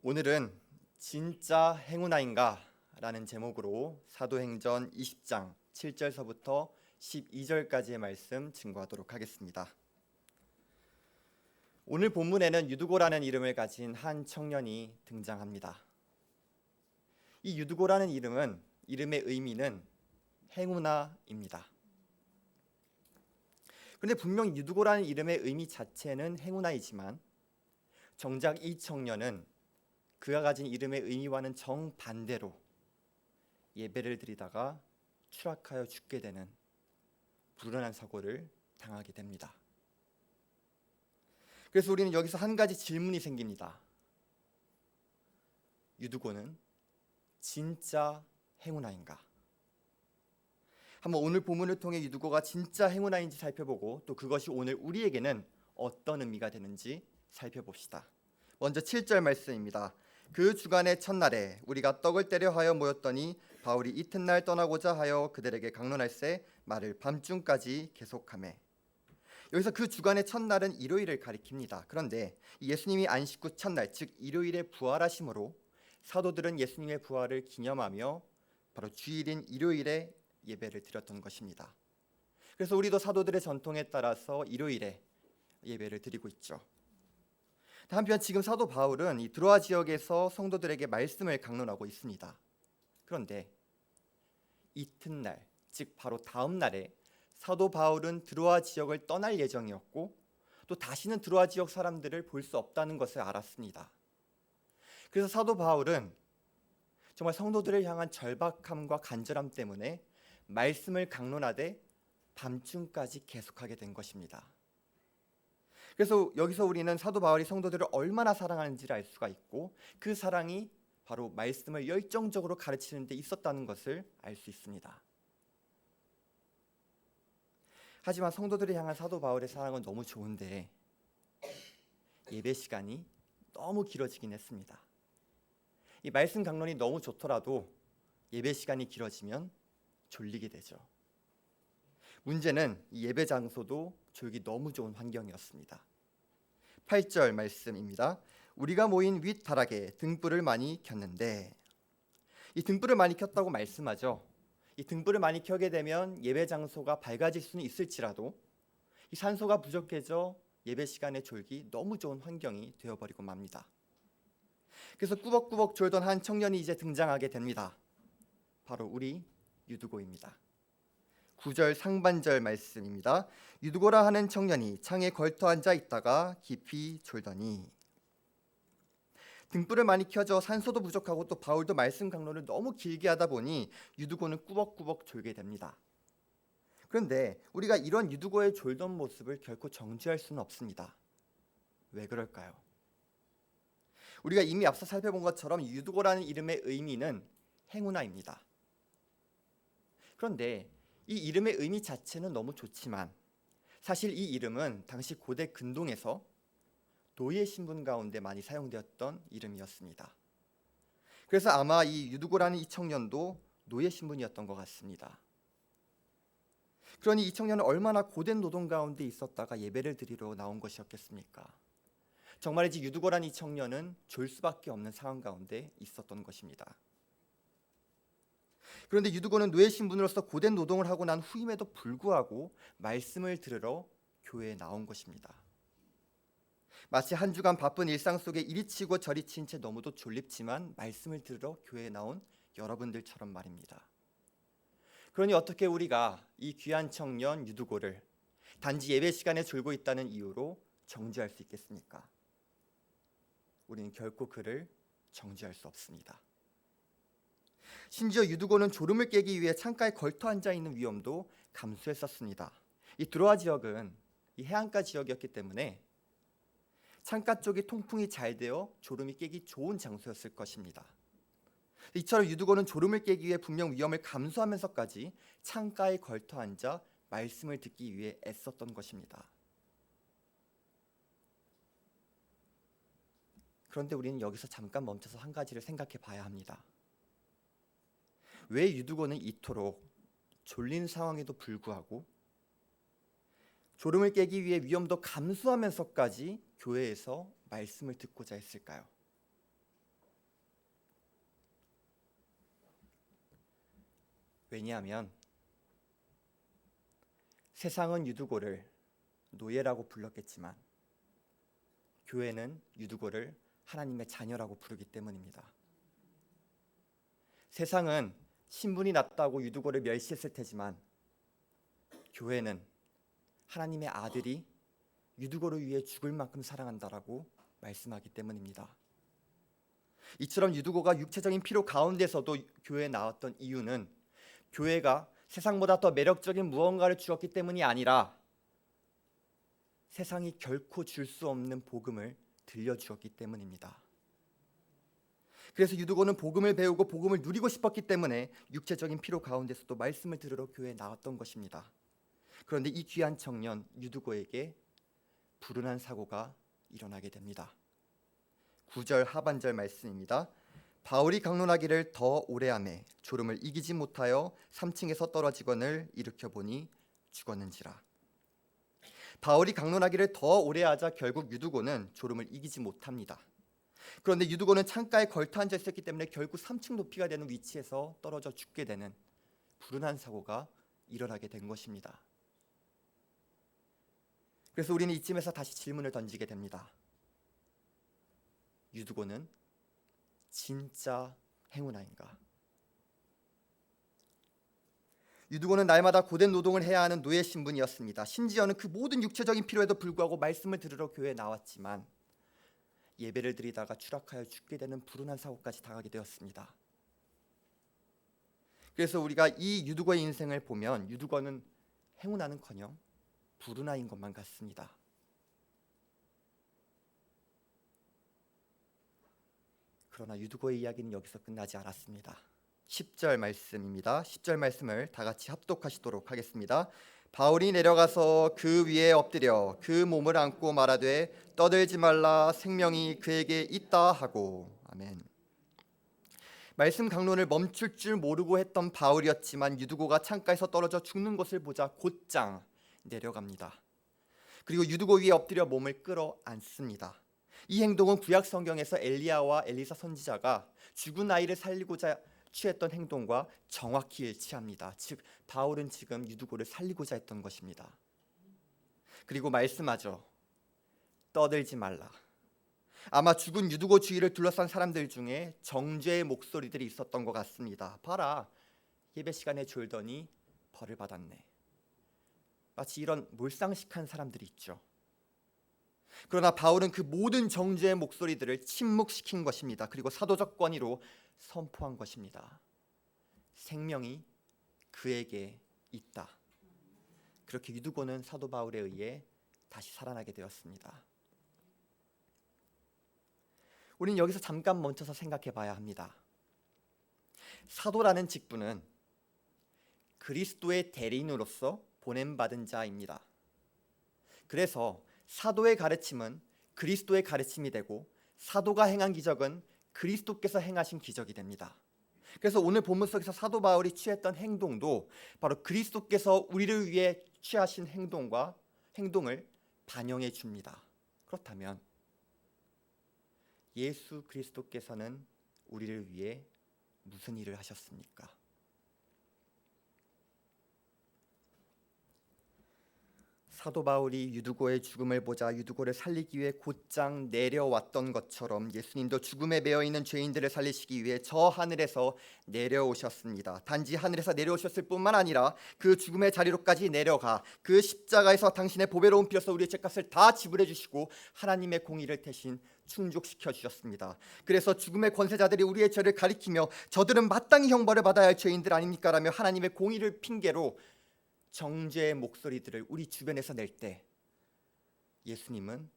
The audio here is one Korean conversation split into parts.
오늘은 진짜 행운아인가? 라는 제목으로 사도행전 20장 7절서부터 12절까지의 말씀 증거하도록 하겠습니다. 오늘 본문에는 유두고라는 이름을 가진 한 청년이 등장합니다. 이 유두고라는 이름의 의미는 행운아입니다. 그런데 분명 유두고라는 이름의 의미 자체는 행운아이지만 정작 이 청년은 그가 가진 이름의 의미와는 정반대로 예배를 드리다가 추락하여 죽게 되는 불운한 사고를 당하게 됩니다. 그래서 우리는 여기서 한 가지 질문이 생깁니다. 유두고는 진짜 행운아인가? 한번 오늘 본문을 통해 유두고가 진짜 행운아인지 살펴보고 또 그것이 오늘 우리에게는 어떤 의미가 되는지 살펴봅시다. 먼저 7절 말씀입니다. 그 주간의 첫날에 우리가 떡을 떼려 하여 모였더니 바울이 이튿날 떠나고자 하여 그들에게 강론할세 말을 밤중까지 계속하매. 여기서 그 주간의 첫날은 일요일을 가리킵니다. 그런데 예수님이 안식 후 첫날, 즉 일요일에 부활하심으로 사도들은 예수님의 부활을 기념하며 바로 주일인 일요일에 예배를 드렸던 것입니다. 그래서 우리도 사도들의 전통에 따라서 일요일에 예배를 드리고 있죠. 한편 지금 사도 바울은 이 드로아 지역에서 성도들에게 말씀을 강론하고 있습니다. 그런데 이튿날, 즉 바로 다음 날에 사도 바울은 드로아 지역을 떠날 예정이었고 또 다시는 드로아 지역 사람들을 볼 수 없다는 것을 알았습니다. 그래서 사도 바울은 정말 성도들을 향한 절박함과 간절함 때문에 말씀을 강론하되 밤중까지 계속하게 된 것입니다. 그래서 여기서 우리는 사도 바울이 성도들을 얼마나 사랑하는지를 알 수가 있고 그 사랑이 바로 말씀을 열정적으로 가르치는 데 있었다는 것을 알 수 있습니다. 하지만 성도들을 향한 사도 바울의 사랑은 너무 좋은데 예배 시간이 너무 길어지긴 했습니다. 이 말씀 강론이 너무 좋더라도 예배 시간이 길어지면 졸리게 되죠. 문제는 이 예배 장소도 졸기 너무 좋은 환경이었습니다. 8절 말씀입니다. 우리가 모인 윗다락에 등불을 많이 켰는데, 이 등불을 많이 켰다고 말씀하죠. 이 등불을 많이 켜게 되면 예배 장소가 밝아질 수는 있을지라도 이 산소가 부족해져 예배 시간에 졸기 너무 좋은 환경이 되어버리고 맙니다. 그래서 꾸벅꾸벅 졸던 한 청년이 이제 등장하게 됩니다. 바로 우리 유두고입니다. 9절 상반절 말씀입니다. 유두고라 하는 청년이 창에 걸터 앉아 있다가 깊이 졸더니. 등불을 많이 켜져 산소도 부족하고 또 바울도 말씀 강론을 너무 길게 하다 보니 유두고는 꾸벅꾸벅 졸게 됩니다. 그런데 우리가 이런 유두고의 졸던 모습을 결코 정죄할 수는 없습니다. 왜 그럴까요? 우리가 이미 앞서 살펴본 것처럼 유두고라는 이름의 의미는 행운아입니다. 그런데 이 이름의 의미 자체는 너무 좋지만 사실 이 이름은 당시 고대 근동에서 노예 신분 가운데 많이 사용되었던 이름이었습니다. 그래서 아마 이 유두고라는 이 청년도 노예 신분이었던 것 같습니다. 그러니 이 청년은 얼마나 고된 노동 가운데 있었다가 예배를 드리러 나온 것이었겠습니까? 정말이지 유두고라는 이 청년은 졸 수밖에 없는 상황 가운데 있었던 것입니다. 그런데 유두고는 노예 신분으로서 고된 노동을 하고 난 후임에도 불구하고 말씀을 들으러 교회에 나온 것입니다. 마치 한 주간 바쁜 일상 속에 이리 치고 저리 친 채 너무도 졸립지만 말씀을 들으러 교회에 나온 여러분들처럼 말입니다. 그러니 어떻게 우리가 이 귀한 청년 유두고를 단지 예배 시간에 졸고 있다는 이유로 정죄할 수 있겠습니까? 우리는 결코 그를 정죄할 수 없습니다. 심지어 유두고는 졸음을 깨기 위해 창가에 걸터 앉아 있는 위험도 감수했었습니다. 이 드로아 지역은 이 해안가 지역이었기 때문에 창가 쪽이 통풍이 잘 되어 졸음이 깨기 좋은 장소였을 것입니다. 이처럼 유두고는 졸음을 깨기 위해 분명 위험을 감수하면서까지 창가에 걸터 앉아 말씀을 듣기 위해 애썼던 것입니다. 그런데 우리는 여기서 잠깐 멈춰서 한 가지를 생각해 봐야 합니다. 왜 유두고는 이토록 졸린 상황에도 불구하고 졸음을 깨기 위해 위험도 감수하면서까지 교회에서 말씀을 듣고자 했을까요? 왜냐하면 세상은 유두고를 노예라고 불렀겠지만 교회는 유두고를 하나님의 자녀라고 부르기 때문입니다. 세상은 신분이 낮다고 유두고를 멸시했을 테지만 교회는 하나님의 아들이 유두고를 위해 죽을 만큼 사랑한다라고 말씀하기 때문입니다. 이처럼 유두고가 육체적인 필요 가운데서도 교회에 나왔던 이유는 교회가 세상보다 더 매력적인 무언가를 주었기 때문이 아니라 세상이 결코 줄 수 없는 복음을 들려주었기 때문입니다. 그래서 유두고는 복음을 배우고 복음을 누리고 싶었기 때문에 육체적인 필요 가운데서도 말씀을 들으러 교회에 나왔던 것입니다. 그런데 이 귀한 청년 유두고에게 불운한 사고가 일어나게 됩니다. 9절 하반절 말씀입니다. 바울이 강론하기를 더 오래 하매 졸음을 이기지 못하여 3층에서 떨어지거늘 일으켜 보니 죽었는지라. 바울이 강론하기를 더 오래 하자 결국 유두고는 졸음을 이기지 못합니다. 그런데 유두고는 창가에 걸터 앉아 있었기 때문에 결국 3층 높이가 되는 위치에서 떨어져 죽게 되는 불운한 사고가 일어나게 된 것입니다. 그래서 우리는 이쯤에서 다시 질문을 던지게 됩니다. 유두고는 진짜 행운아인가? 유두고는 날마다 고된 노동을 해야 하는 노예 신분이었습니다. 심지어는 그 모든 육체적인 필요에도 불구하고 말씀을 들으러 교회에 나왔지만 예배를 드리다가 추락하여 죽게 되는 불운한 사고까지 당하게 되었습니다. 그래서 우리가 이 유두고의 인생을 보면 유두고는 행운아는커녕 불운아인 것만 같습니다. 그러나 유두고의 이야기는 여기서 끝나지 않았습니다. 10절 말씀입니다. 10절 말씀을 다 같이 합독하시도록 하겠습니다. 바울이 내려가서 그 위에 엎드려 그 몸을 안고 말하되 떠들지 말라 생명이 그에게 있다 하고. 아멘. 말씀 강론을 멈출 줄 모르고 했던 바울이었지만 유두고가 창가에서 떨어져 죽는 것을 보자 곧장 내려갑니다. 그리고 유두고 위에 엎드려 몸을 끌어안습니다. 이 행동은 구약 성경에서 엘리야와 엘리사 선지자가 죽은 아이를 살리고자 취했던 행동과 정확히 일치합니다. 즉 바울은 지금 유두고를 살리고자 했던 것입니다. 그리고 말씀하죠. 떠들지 말라. 아마 죽은 유두고 주위를 둘러싼 사람들 중에 정죄의 목소리들이 있었던 것 같습니다. 봐라, 예배 시간에 졸더니 벌을 받았네. 마치 이런 몰상식한 사람들이 있죠. 그러나 바울은 그 모든 정죄의 목소리들을 침묵시킨 것입니다. 그리고 사도적 권위로 선포한 것입니다. 생명이 그에게 있다. 그렇게 유두고는 사도 바울에 의해 다시 살아나게 되었습니다. 우리는 여기서 잠깐 멈춰서 생각해 봐야 합니다. 사도라는 직분은 그리스도의 대리인으로서 보냄받은 자입니다. 그래서 사도의 가르침은 그리스도의 가르침이 되고 사도가 행한 기적은 그리스도께서 행하신 기적이 됩니다. 그래서 오늘 본문 속에서 사도 바울이 취했던 행동도 바로 그리스도께서 우리를 위해 취하신 행동을 반영해 줍니다. 그렇다면 예수 그리스도께서는 우리를 위해 무슨 일을 하셨습니까? 사도 바울이 유두고의 죽음을 보자 유두고를 살리기 위해 곧장 내려왔던 것처럼 예수님도 죽음에 매여있는 죄인들을 살리시기 위해 저 하늘에서 내려오셨습니다. 단지 하늘에서 내려오셨을 뿐만 아니라 그 죽음의 자리로까지 내려가 그 십자가에서 당신의 보배로운 피로서 우리의 죄값을 다 지불해 주시고 하나님의 공의를 대신 충족시켜 주셨습니다. 그래서 죽음의 권세자들이 우리의 죄를 가리키며 저들은 마땅히 형벌을 받아야 할 죄인들 아닙니까? 라며 하나님의 공의를 핑계로 정죄의 목소리들을 우리 주변에서 낼 때 예수님은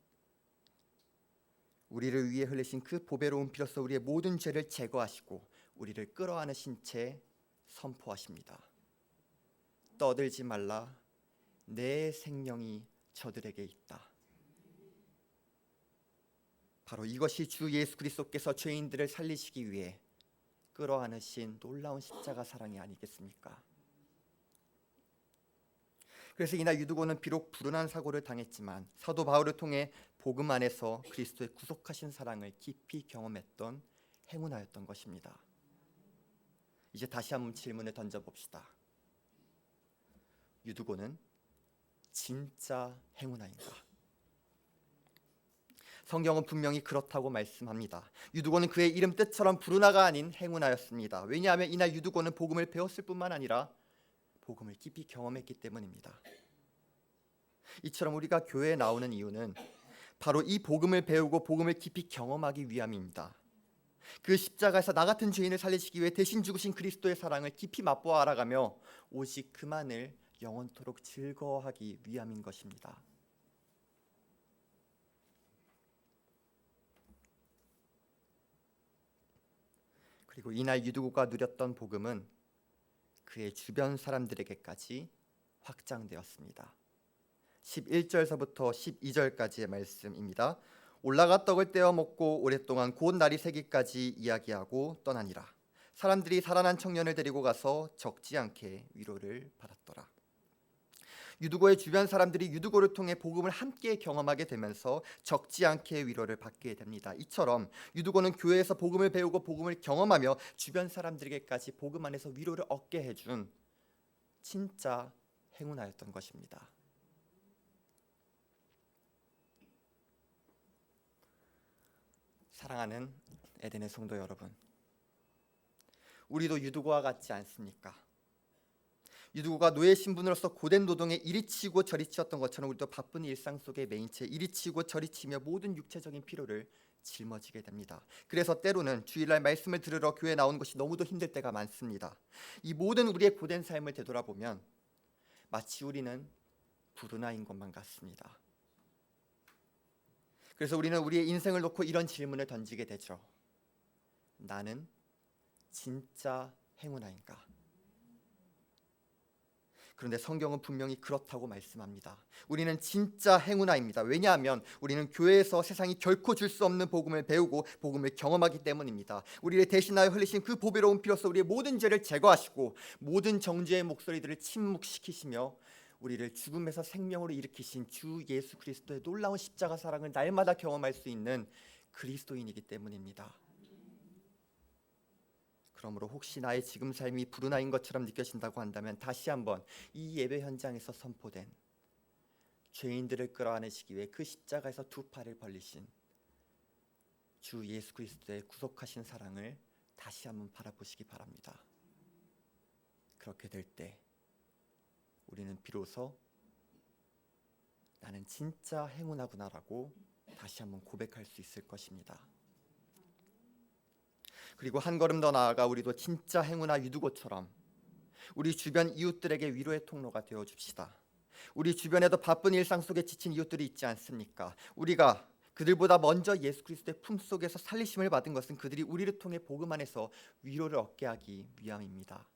우리를 위해 흘리신 그 보배로운 피로서 우리의 모든 죄를 제거하시고 우리를 끌어안으신 채 선포하십니다. 떠들지 말라. 내 생명이 저들에게 있다. 바로 이것이 주 예수 그리스도께서 죄인들을 살리시기 위해 끌어안으신 놀라운 십자가 사랑이 아니겠습니까? 그래서 이날 유두고는 비록 불운한 사고를 당했지만 사도 바울을 통해 복음 안에서 그리스도의 구속하신 사랑을 깊이 경험했던 행운아였던 것입니다. 이제 다시 한번 질문을 던져봅시다. 유두고는 진짜 행운아인가? 성경은 분명히 그렇다고 말씀합니다. 유두고는 그의 이름 뜻처럼 부르나가 아닌 행운아였습니다. 왜냐하면 이날 유두고는 복음을 배웠을 뿐만 아니라 복음을 깊이 경험했기 때문입니다. 이처럼 우리가 교회에 나오는 이유는 바로 이 복음을 배우고 복음을 깊이 경험하기 위함입니다. 그 십자가에서 나 같은 죄인을 살리시기 위해 대신 죽으신 그리스도의 사랑을 깊이 맛보아 알아가며 오직 그만을 영원토록 즐거워하기 위함인 것입니다. 그리고 이날 유두고가 누렸던 복음은 그의 주변 사람들에게까지 확장되었습니다. 11절서부터 12절까지의 말씀입니다. 올라가 떡을 떼어 먹고 오랫동안 곧 날이 새기까지 이야기하고 떠나니라. 사람들이 살아난 청년을 데리고 가서 적지 않게 위로를 받았더라. 유두고의 주변 사람들이 유두고를 통해 복음을 함께 경험하게 되면서 적지 않게 위로를 받게 됩니다. 이처럼 유두고는 교회에서 복음을 배우고 복음을 경험하며 주변 사람들에게까지 복음 안에서 위로를 얻게 해준 진짜 행운아였던 것입니다. 사랑하는 에덴의 성도 여러분, 우리도 유두고와 같지 않습니까? 유두고가 노예 신분으로서 고된 노동에 이리 치고 저리 치었던 것처럼 우리도 바쁜 일상 속에 매인 채 이리 치고 저리 치며 모든 육체적인 피로를 짊어지게 됩니다. 그래서 때로는 주일날 말씀을 들으러 교회에 나오는 것이 너무도 힘들 때가 많습니다. 이 모든 우리의 고된 삶을 되돌아보면 마치 우리는 불운아인 것만 같습니다. 그래서 우리는 우리의 인생을 놓고 이런 질문을 던지게 되죠. 나는 진짜 행운아인가? 그런데 성경은 분명히 그렇다고 말씀합니다. 우리는 진짜 행운아입니다. 왜냐하면 우리는 교회에서 세상이 결코 줄 수 없는 복음을 배우고 복음을 경험하기 때문입니다. 우리를 대신하여 흘리신 그 보배로운 피로써 우리의 모든 죄를 제거하시고 모든 정죄의 목소리들을 침묵시키시며 우리를 죽음에서 생명으로 일으키신 주 예수 그리스도의 놀라운 십자가 사랑을 날마다 경험할 수 있는 그리스도인이기 때문입니다. 그러므로 혹시 나의 지금 삶이 불운아인 것처럼 느껴진다고 한다면 다시 한번 이 예배 현장에서 선포된 죄인들을 끌어안으시기 위해 그 십자가에서 두 팔을 벌리신 주 예수 그리스도의 구속하신 사랑을 다시 한번 바라보시기 바랍니다. 그렇게 될 때 우리는 비로소 나는 진짜 행운하구나라고 다시 한번 고백할 수 있을 것입니다. 그리고 한 걸음 더 나아가 우리도 진짜 행운아 유두고처럼 우리 주변 이웃들에게 위로의 통로가 되어 줍시다. 우리 주변에도 바쁜 일상 속에 지친 이웃들이 있지 않습니까? 우리가 그들보다 먼저 예수 그리스도의 품속에서 살리심을 받은 것은 그들이 우리를 통해 복음 안에서 위로를 얻게 하기 위함입니다.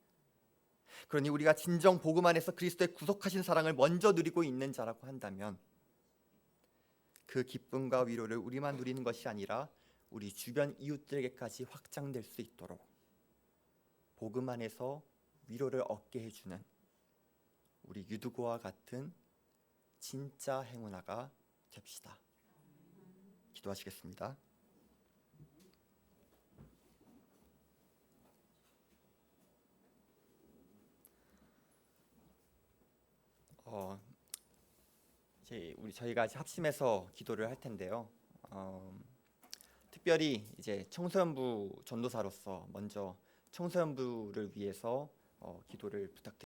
그러니 우리가 진정 복음 안에서 그리스도의 구속하신 사랑을 먼저 누리고 있는 자라고 한다면 그 기쁨과 위로를 우리만 누리는 것이 아니라 우리 주변 이웃들에게까지 확장될 수 있도록 복음 안에서 위로를 얻게 해주는 우리 유두고와 같은 진짜 행운아가 됩시다. 기도하시겠습니다. 이제 저희가 합심해서 기도를 할 텐데요. 특별히 이제 청소년부 전도사로서 먼저 청소년부를 위해서 기도를 부탁드립니다.